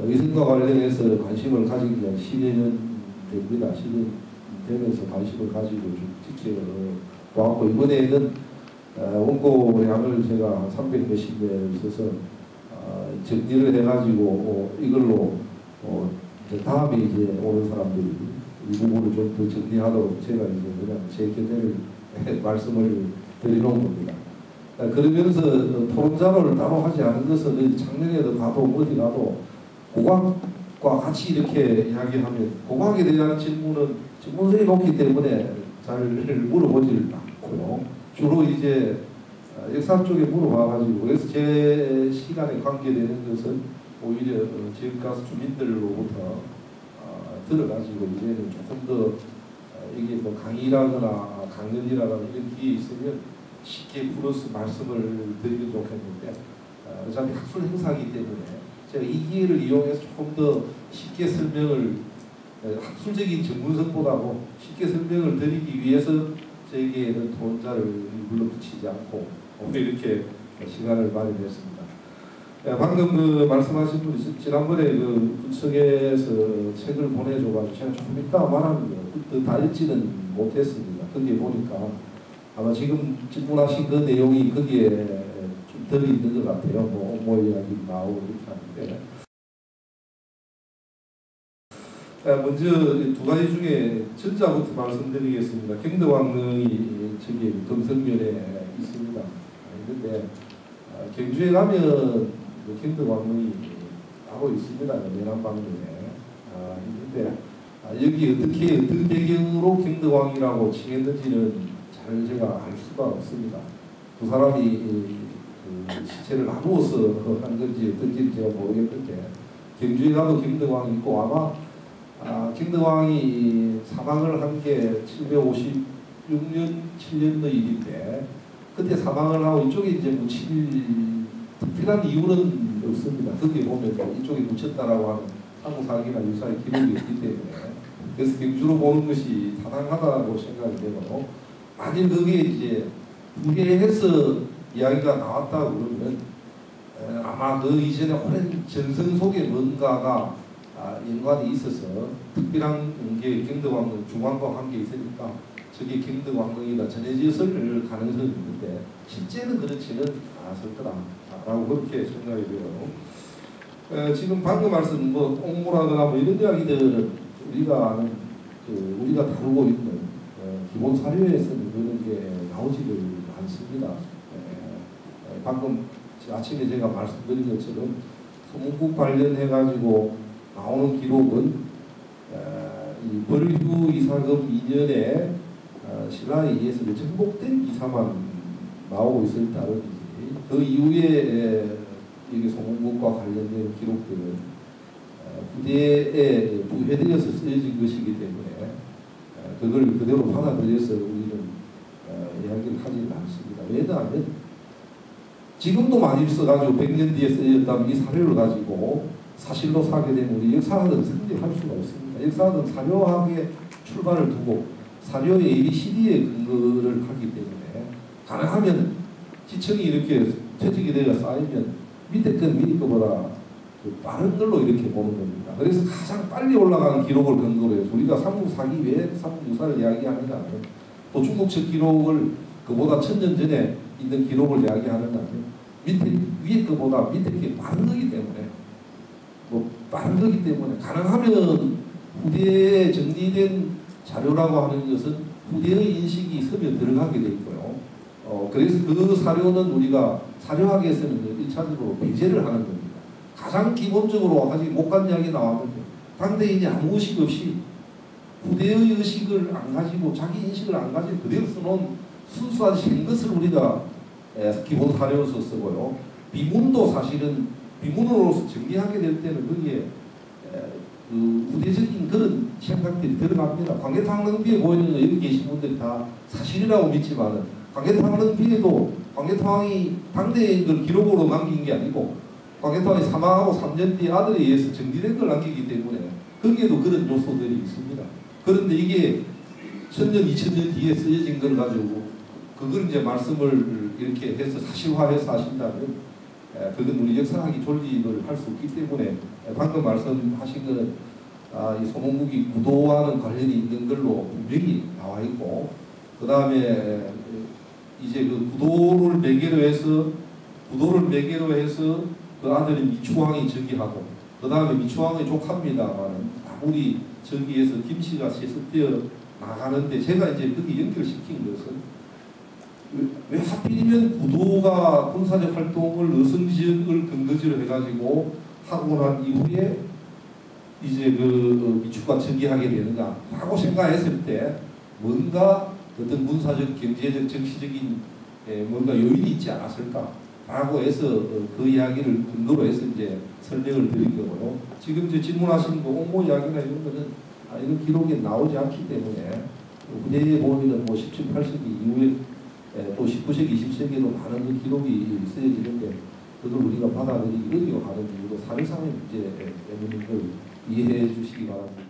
위생과 관련해서 관심을 가진 게 10여 년 됩니다. 10년 되면서 관심을 가지고 쭉 지켜왔고, 이번에는 원고량을 제가 300몇십 개를 써서 정리를 해가지고 이걸로 다음에 이제 오는 사람들이 이 부분을 좀 더 정리하도록 제가 이제 그냥 제 견해를 말씀을 드리는 겁니다. 그러면서 토론 자료를 따로 하지 않은 것은 작년에도 가도 어디 가도 고각과 같이 이렇게 이야기하면 고각에 대한 질문은 질문성이 높기 때문에 잘 물어보질 않고요. 주로 이제 역사 쪽에 물어봐가지고, 그래서 제 시간에 관계되는 것은 오히려 지역 가수 주민들로부터 들어가지고 이제는 조금 더 이게 뭐 강의라거나 강연이라거나 이런 기회 있으면 쉽게 풀어서 말씀을 드리면 좋겠는데, 어차피 학술 행사이기 때문에 제가 이 기회를 이용해서 조금 더 쉽게 설명을, 학술적인 전문성보다도 쉽게 설명을 드리기 위해서 저에게는 토론자를 불러붙이지 않고 오늘 이렇게 시간을 마련했습니다. 방금 그 말씀하신 분이 지난번에 그 구청에서 책을 보내줘가지고 제가 조금 이따 말하는 거 다 읽지는 못했습니다. 거기에 보니까 아마 지금 질문하신 그 내용이 거기에 좀 들어있는 것 같아요. 뭐 이야기 나오고 이렇게 하는데, 먼저 두 가지 중에 전자부터 말씀드리겠습니다. 경덕왕릉이 저기 금성면에 있습니다. 그런데 경주에 가면 경덕왕릉이 따로 있습니다. 내남방면에. 있는데 여기 어떤 배경으로 경덕왕이라고 칭했는지는 잘 제가 알 수가 없습니다. 두 사람이 그 시체를 나누어서 한 건지 어떤지는 제가 모르겠는데, 경주에 가도 경덕왕이 있고, 아마 경덕왕이 사망을 한 게 756년 7년의 일인데, 그때 사망을 하고 이쪽에 이제 묻힐 특별한 이유는 없습니다. 거기에 보면 이쪽에 묻혔다라고 하는 한국사기나 유사의 기록이 있기 때문에, 그래서 경주로 보는 것이 타당하다고 생각이 되고, 만일 거기에 이제 무게해서 이야기가 나왔다고 그러면 아마 그 이전에 오랜 전승 속에 뭔가가 연관이 있어서 특별한 게 경덕왕릉 중앙과 관계 있으니까 저게 경덕왕릉이다 전해졌을 가능성이 있는데, 실제는 그렇지는 않았을 거라고 그렇게 생각이 돼요. 지금 방금 말씀 옥무라거나 뭐 이런 이야기들은 우리가 다루고 있는 기본 사료에서는 그런 게 나오지를 않습니다. 방금 아침에 제가 말씀드린 것처럼 소문국 관련해가지고 나오는 기록은 이 벌휴 이사금 2년에 신라에 의해서 정복된 기사만 나오고 있을 따름이지, 그 이후에 이게 소문국과 관련된 기록들은 후대에 부회되어서 쓰여진 것이기 때문에 그걸 그대로 받아들여서 우리는 이야기를 하지는 않습니다. 왜냐하면 지금도 많이 써가지고 100년 뒤에 쓰였다면 이 사료를 가지고 사실로 사게 되면 우리 역사학은 성립할 수가 없습니다. 역사학은 사료학의 출발을 두고 사료의 ABCD의 근거를 하기 때문에, 가능하면 지층이 이렇게 퇴직이 되어 쌓이면 밑에 건 위에 것보다 빠른 걸로 이렇게 보는 겁니다. 그래서 가장 빨리 올라가는 기록을 근거로 해서 우리가 삼국사기 외에 삼국유사를 이야기하는가 하면, 또 중국책 기록을 그보다 1000년 전에 있는 기록을 이야기하는가 하면 밑에 위에 것보다 밑에 게 빠른 거기 때문에 가능하면 후대에 정리된 자료라고 하는 것은 후대의 인식이 서면 들어가게 돼 있고요. 그래서 그 사료는 우리가 사료학에서는 1차적으로 배제를 하는 겁니다. 가장 기본적으로 아직 못 간 이야기 나왔는데, 당대인이 아무 의식 없이 후대의 의식을 안 가지고 자기 인식을 안 가지고 그대로 써놓은 순수한 생것을 우리가 기본 사료로서 쓰고요. 비문도 사실은 비문으로서 정리하게 될 때는 거기에 그 우대적인 그런 생각들이 들어갑니다. 광개토항릉비에 보이는 여기 계신 분들이 다 사실이라고 믿지만은, 광개토항릉비에도 광개토항이 당대의 걸 기록으로 남긴 게 아니고 광개토항이 사망하고 3년 뒤에 아들에 의해서 정리된 걸 남기기 때문에 거기에도 그런 요소들이 있습니다. 그런데 이게 1000년, 2000년 뒤에 쓰여진 걸 가지고 그걸 이제 말씀을 이렇게 해서 사실화해서 하신다면 그건 우리 역사학이 존립을 할 수 없기 때문에 방금 말씀하신 것은 이 소mon국이 구도와는 관련이 있는 걸로 분명히 나와 있고, 그 다음에 이제 그 구도를 매개로 해서 그 아들인 미추왕이 즉위하고, 그 다음에 미추왕의 조카입니다만 아무리 저기에서 김씨가 세습되어 나가는데, 제가 이제 거기 연결시킨 것은 왜 하필이면 구도가 군사적 활동을 어성지역을 근거지로 해가지고 하고 난 이후에 이제 그 미추가 즉위하게 되는가 라고 생각했을 때 뭔가 어떤 군사적, 경제적, 정치적인 뭔가 요인이 있지 않았을까 라고 해서 그 이야기를 근거로 해서 이제 설명을 드린 거고요. 지금 이제 질문하신 거 옹호 이야기나 이런 거는 이런 기록이 나오지 않기 때문에 후대에 보면 뭐 17, 18세기 이후에 또 19세기, 20세기에도 많은 그 기록이 쓰여지는데 그걸 우리가 받아들이기 어려워하는 이유로 사회상의 문제 때문인 걸 이해해 주시기 바랍니다.